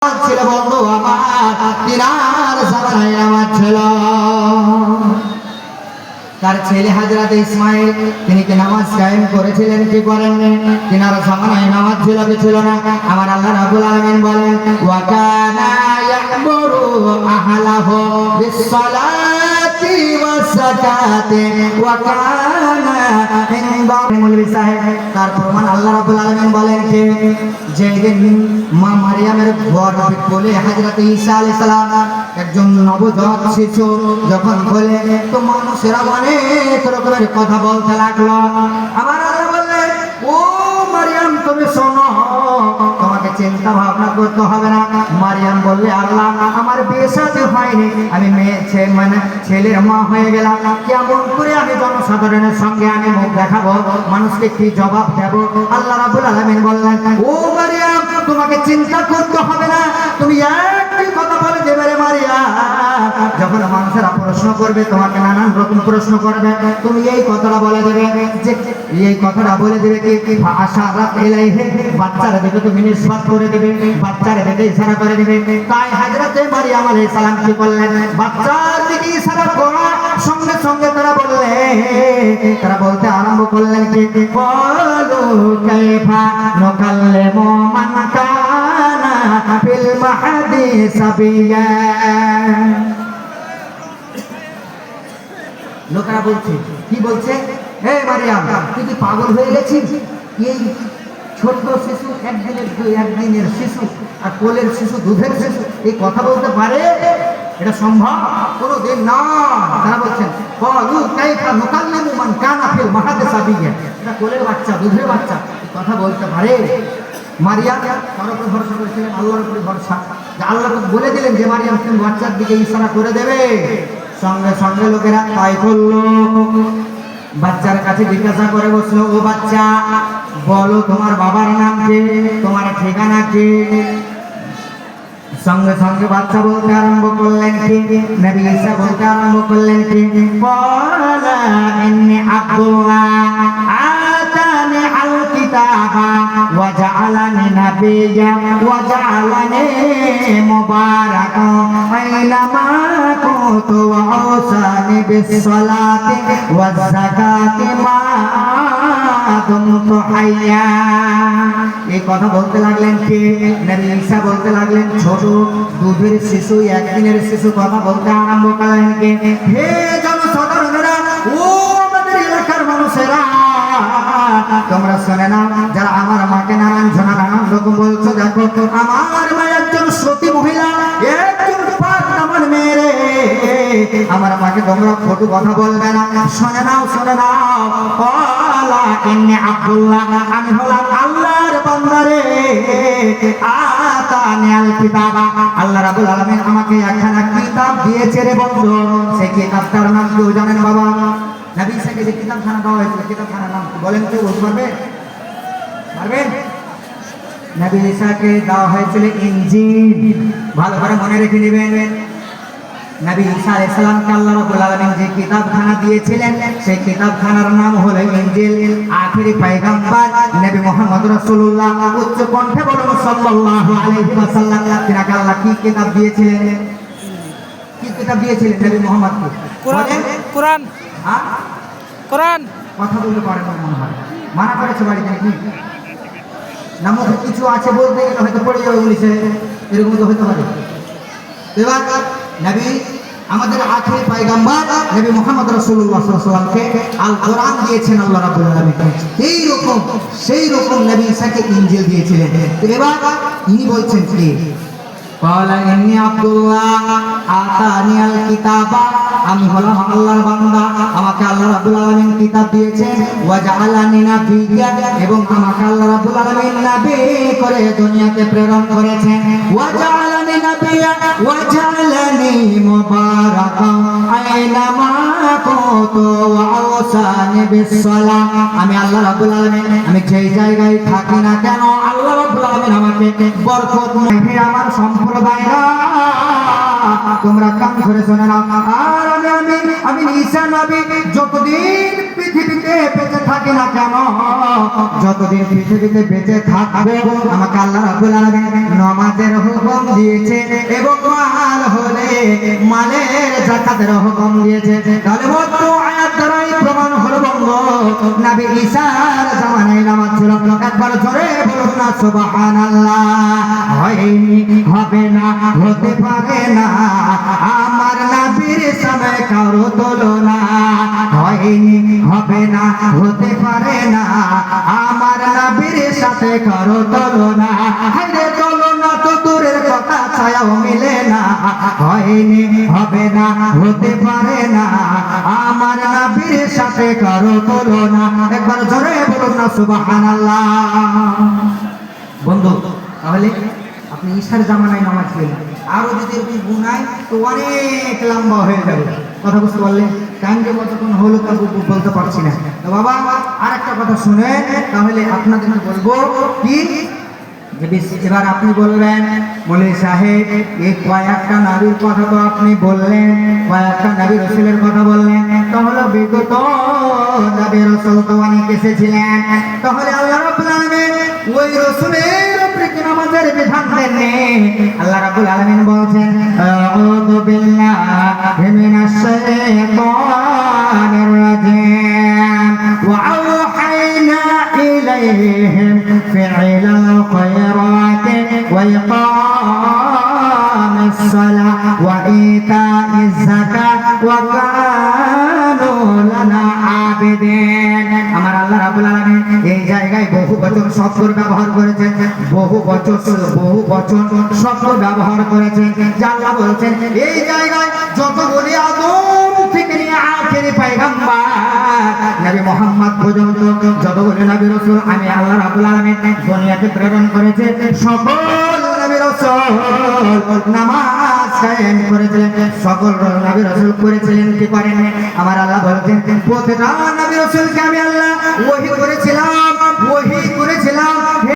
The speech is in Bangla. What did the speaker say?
ছিল বন্ধু আমার তিনার জামানায় নামাজ ছিল। তার ছেলে হযরত ইসমাঈল তিনি কি নামাজ কায়েম করেছিলেন কি করেননি? তিনার জামানায় নামাজ ছিল কি ছিল না? আমার আল্লাহ রাব্বুল আলামিন বলেন ওয়া কানা ইয়া'মুরু আহলাহু বিস-সালাতি ওয়াজ-যাকাতি ওয়া কানা ইনদা মৌলভী সাহেব। তার প্রমাণ আল্লাহ রাব্বুল আলামিন বলেন যে যেদিন মা মারিয়ামের কোলে হযরত ঈসা আলাইহিস সালাম একজন নবজাত শিশু যখন কোলে, তো মানুষেরা অনেক রকমের কথা বলতে লাগলো। আমার আল্লাহ বললেন ও মারিয়াম তুমি শোনো, তোমাকে চিন্তা ভাবনা করতে হবে না। মারিয়াম বললে আল্লাহ আমার বিয়ে শাদী হয়নি, আমি ছেলের মা হয়ে গেলাম, কেমন করে আমি জনসাধারণের সঙ্গে আমি মুখ দেখাবো, মানুষকে কি জবাব দেব? আল্লাহ রাব্বুল আলামিন বললেন ও মারিয়াম তোমাকে চিন্তা করতে হবে না, তুমি একটি কথা বলে দেবে রে মারিয়াম। যখন মানুষেরা প্রশ্ন করবে তোমাকে নানান রকম প্রশ্ন করবে, তুমি এই কথাটা বলে দেবে যে এই কথাটা বলে দেবে কি আশারাত ইলাইহি, বাচ্চারা দেখে তুমি নিসবত করে দেবে, বাচ্চারা দেখে ইশারা করে দেবে। তাই হযরত মারিয়াম আলাইহিস সালাম কি করলেন? বাচ্চার দিকে ইশারা করা সঙ্গে সঙ্গে তারা বলতে আরম্ভ করলেন কি বলো কাইফা নুকাল্লিমু মান কানা ফিল মাহদি সাবিয়া। লোকেরা বলছে কি বলছে, হে মারিয়াম তুই কি পাগল হয়ে গেছিস? এই ছোট্ট শিশু একদিনের শিশু আর কোলের শিশু দুধের শিশু এই কথা বলতে পারে? এটা সম্ভব কোনোদিন না। তারা বলছেন বলু কাইফা নুকাল্লিমু মান কানা ফিল মাহদি সাবিয়া, এটা কোলের বাচ্চা দুধের বাচ্চা এই কথা বলতে পারে? মারিয়াম কার উপর ভরসা করেছিলেন? আল্লাহর উপর ভরসা, যে আল্লাহ বলে দিলেন যে মারিয়াম তুমি বাচ্চার দিকে ইশারা করে দেবে। সঙ্গে সঙ্গে লোকেরা তাই করলো। বাচ্চার কাছে জিজ্ঞাসা করে বসলো ও বাচ্চা বলো তোমার বাবার নাম কি, তোমার ঠিকানা কি? সঙ্গে সঙ্গে বাচ্চা বলতে আরম্ভ করলেন কি, নবী ঈসা বলতে আরম্ভ করলেন কি ক্বালা ইন্নী আব্দুল্লাহ আতানি আল কিতাবা ওয়া জাআলানি নাবিয়্যা ওয়া জাআলানি মুবারাকান আইনামা কুনতু ওয়া আওসানি বিস-সালাতি ওয়াজ-যাকাতি মা দুমতু হাইয়া। এই কথা বলতে লাগলেন কে? নবী ঈসা বলতে লাগলেন ছোট দুধের শিশু একদিনের শিশু কথা বলতে আরম্ভ করলেন কে? হে জনসাধারণেরা, ও আমাদের এলাকার মানুষেরা, তোমরা শুনে নাও, যারা আমার মাকে নানান রকম বলছো, দেখো আমার মা একজন সতী মহিলা, একজন পাক নামার মেয়ে। আমার মাকে তোমরা কটু কথা বলবে না। শুনে নাও শুনে নাও, ক্বালা ইন্নী আব্দুল্লাহ, আমি হলাম আল্লাহর বান্দা রে। আতানি আল কিতাবা, আল্লাহ রাব্বুল আলামিন আমাকে একখানা কিতাব দিয়েছে রে বন্ধু। সেই কিতাবটার নাম কি জানেন বাবা? নবী ঈসাকে যে কিতাবখানা দেওয়া হয়েছিল, কিতাবখানার নাম বলেন কেউ বলতে পারবেন? নবী ঈসাকে দেওয়া হয়েছিল ইনজিল। ভালো করে মনে রেখে নেবেন, নবী ঈসা আলাইহিস সালামকে আল্লাহ রাব্বুল আলামিন যে কিতাবখানা দিয়েছিলেন সেই কিতাবখানার নাম হলো ইনজিল। আখেরি পয়গম্বর নবী মুহাম্মদ রাসূলুল্লাহ উচ্চ কণ্ঠে বলুন সাল্লাল্লাহু আলাইহি ওয়াসাল্লাম, তিনাকে আল্লাহ কি কিতাব দিয়েছিলেন? কি কিতাব দিয়েছিলেন নবী মুহাম্মদকে? কোরআন। হ্যাঁ কোরআন। কথা বলতে পারেন না মনে হয়, মানা করেছে বাড়িতে নাকি? না মুখে কিছু আছে বলতে গেলে হয়তো পড়ে যাবে পুলিশে, এরকম তো হতে পারে। এবার নবী আমাদের আখেরি পয়গম্বর নবী মুহাম্মদ রাসূলুল্লাহ সাল্লাল্লাহু আলাইহি ওয়াসাল্লামকে আল কোরআন দিয়েছেন আল্লাহ রাব্বুল আলামিন। সেই রকম নবী ঈসাকে ইনজিল দিয়েছিলেন। তো এবার ইনি বলছেন কি ক্বালা ইন্নী আব্দুল্লাহ আতানি আল কিতাবা, আমি হলাম আল্লাহর বান্দা, আমাকে আল্লাহ রাব্বুল আলামিন কিতাব দিয়েছেন। ওয়া জাআলানি নাবিয়্যা, এবং আমাকে আল্লাহ রাব্বুল আলামিন নবী করে দুনিয়াতে প্রেরণ করেছেন। ওয়া জাআলানি নাবিয়্যা ওয়া জাআলানি মুবারাকান আইনামা কুনতু ওয়া আওসানি বিস-সালাহ, আমি আল্লাহ রাব্বুল আলামিন আমি যেই জায়গায় থাকি না কেন আল্লাহ রাব্বুল আলামিন আমাকে বরকত। আমার সম্প্রদায়রা তোমরা কান করে শুনে নাও। আর আমি ঈসা নবী যতদিন পৃথিবীতে বেঁচে থাকি না কেন, যতদিন পৃথিবীতে বেঁচে থাকবো, আমাকে আল্লাহ রাব্বুল আলামিন নামাজের হুকুম দিয়েছে এবং মাল হলে মালের যাকাতের হুকুম দিয়েছে। তাহলে বলতো আয়াত দ্বারাই প্রমাণ হলো বঙ্গ নবী ঈসার জামানায় নামাজ ছিল। একবার জোরে বলুন না সুবহানাল্লাহ। হয়নি, হবে না, হতে পারে না, আমার নবীর সামনে কারো তুলনা। হয়নি, হবে না, হতে পারে না, আমার নবীর সাথে কারো তুলনা। হায়রে তুলনা তো দূরের কথা, ছায়াও মিলে না। হয়নি, হবে না, হতে পারে না, আমার নবীর সাথে কারো তুলনা। একবার জোরে বলুন না সুবহানাল্লাহ। বন্ধু, তাহলে আপনি ঈশার জামানায় নামাজ পড়লেন, আরো যদি আপনি গুনায় তো অনেক লম্বা হয়ে যাবে। কথা বুঝতে পারলেন? টাইম যে কতক্ষণ হলো তা বলতে পারছি না। তো বাবা আর একটা কথা শুনে তাহলে আপনাদেরকে বলবো কি, এবার আপনি বললেন মৌলভী সাহেব এই কয়েকটা নবীর কথা তো আপনি বললেন, কয়েকটা নবী রাসূলের কথা বললেন, তাহলে বিগত নবী রাসূল তো অনেক এসেছিলেন, তাহলে আল্লাহ রাব্বুল আলামিন ওই রাসূলের উপরে কি নামাজের বিধান দেননি? আল্লাহ রাব্বুল আলামিন বলছেন আউযু বিল্লাহি মিনাশ শাইতানির রাজিম ওয়া আওহাইনা ইলাইহিম ফি'লাল خيرات وإقام الصلاة وإيتاء الزكاة وكانوا لنا عابدين। আমার আল্লাহ রাব্বুল আলামিন এই জায়গায় বহু বচন শব্দ ব্যবহার করেছেন, বহু বচন শব্দ ব্যবহার করেছেন। যা আল্লাহ বলছেন এই জায়গায় যতগুলি আদম থেকে নিয়ে আখেরি পয়গম্বর নবী মুহাম্মদ পর্যন্ত যতগুলি নবী রাসূল আমি আল্লাহ রাব্বুল আলামিন দুনিয়াতে প্রেরণ করেছে, সকল নবী রাসূল নামাজ কায়েম করেছিলেন। সকল নবী রাসূল করেছিলেন কি করেননি? আমার আল্লাহ বলেছেন প্রত্যেকটা নবী রাসূলকে আমি আল্লাহ